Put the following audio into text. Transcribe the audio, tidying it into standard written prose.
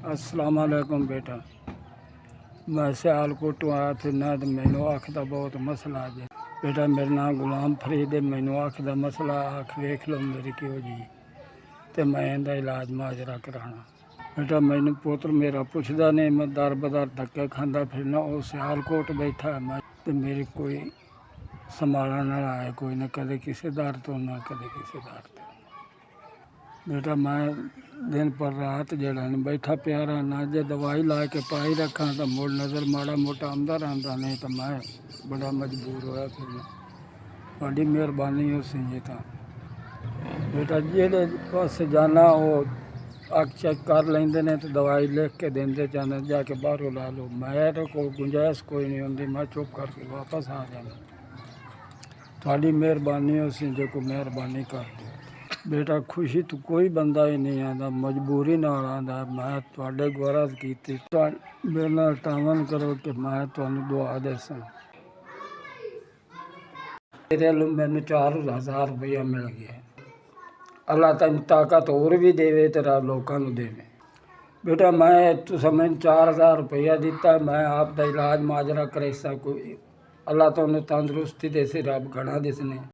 अस्सलाम वालेकुम बेटा। मैं सियालकोट तो आया फिरना तो मैनू आखदा बहुत मसला है बेटा। मेरा नाम गुलाम फरीद है। मैनू आखदा मसला आख वेख लो मेरी क्यों जी, तो मैं इहदा इलाज माजरा कराना। बेटा मैनू पुत्र मेरा पुछदा नहीं, मैं दर बदर धक्के खांदा फिरना। वो सियालकोट बैठा है, मैं तो मेरी कोई संभालने ना आए, कोई ना कदे किसी दर तो ना कदे किसी दर तो। बेटा मैं दिन पर रात जड़ा बैठा प्यारा ना, जे दवाई ला के पाई रखा तो मुड़ नज़र माड़ा मोटा आंदा रहता, नहीं तो मैं बड़ा मजबूर होया फिर थोड़ी मेहरबानी हो सी जी। तो बेटा जेड़े पास जाना वो अख चेक कर लेंदे ने तो दवाई लिख के देंदे, जाने जाके बाहरों ला लो। मेरे को गुंजाइश कोई नहीं होंगी, मैं चुप करके वापस आ जाना। थोड़ी मेहरबानी हो सी जो को मेहरबानी कर दो। बेटा खुशी तो कोई बंदा ही नहीं आता, मजबूरी नाल आंदा। मैं तुहाडे गुआरज कीती मेरे नाल तावन करो कि मैं तुहानू दुआ देसां। मेरे लो मैनू 4,000 रुपया मिल गया। अल्लाह तैनू ताकत होर भी देवे तेरा लोकां नू देवे। बेटा मैं तुसां मैनू 4,000 रुपया दिता, मैं आप दा इलाज माजरा करे सा। कोई अल्लाह तुहानू तंदरुस्ती देसे, रब घना दिसने।